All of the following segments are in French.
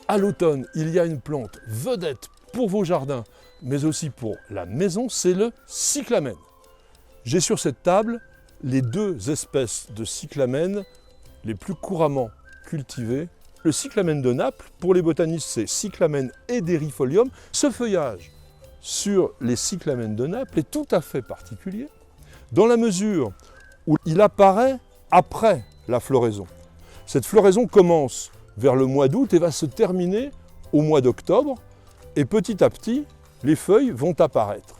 À l'automne, il y a une plante vedette pour vos jardins, mais aussi pour la maison, c'est le cyclamen. J'ai sur cette table les deux espèces de cyclamen les plus couramment cultivées. Le cyclamen de Naples, pour les botanistes, c'est Cyclamen ederifolium. Ce feuillage sur les cyclamens de Naples est tout à fait particulier, dans la mesure où il apparaît après la floraison. Cette floraison commence vers le mois d'août et va se terminer au mois d'octobre, et petit à petit, les feuilles vont apparaître.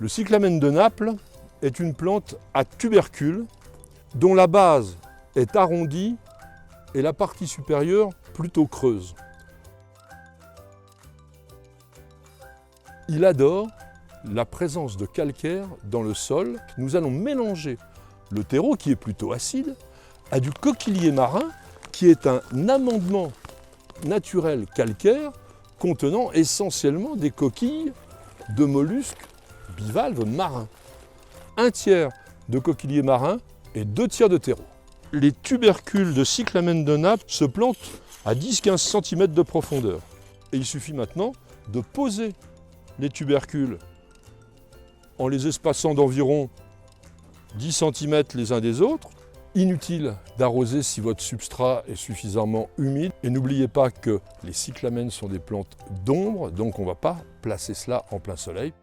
Le cyclamen de Naples est une plante à tubercules dont la base est arrondie et la partie supérieure plutôt creuse. Il adore la présence de calcaire dans le sol. Nous allons mélanger le terreau, qui est plutôt acide, à du coquillier marin, qui est un amendement naturel calcaire contenant essentiellement des coquilles de mollusques bivalves marins. 1/3 de coquillier marin et 2/3 de terreau. Les tubercules de cyclamen de Naples se plantent à 10-15 cm de profondeur. Et il suffit maintenant de poser les tubercules en les espaçant d'environ 10 cm les uns des autres. Inutile d'arroser si votre substrat est suffisamment humide. Et n'oubliez pas que les cyclamens sont des plantes d'ombre, donc on ne va pas placer cela en plein soleil.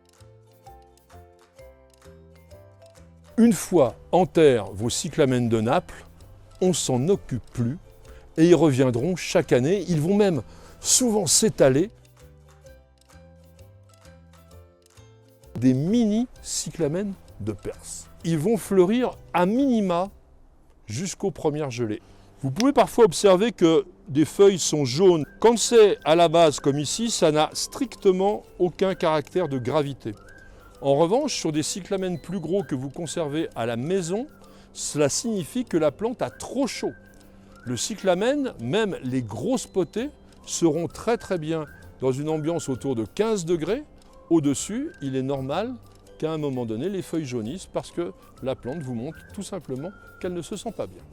Une fois en terre vos cyclamens de Naples, on ne s'en occupe plus et ils reviendront chaque année. Ils vont même souvent s'étaler. Des mini cyclamens de Perse. Ils vont fleurir à minima jusqu'aux premières gelées. Vous pouvez parfois observer que des feuilles sont jaunes. Quand c'est à la base comme ici, ça n'a strictement aucun caractère de gravité. En revanche, sur des cyclamens plus gros que vous conservez à la maison, cela signifie que la plante a trop chaud. Le cyclamen, même les grosses potées, seront très bien dans une ambiance autour de 15 degrés. Au-dessus, il est normal qu'à un moment donné, les feuilles jaunissent parce que la plante vous montre tout simplement qu'elle ne se sent pas bien.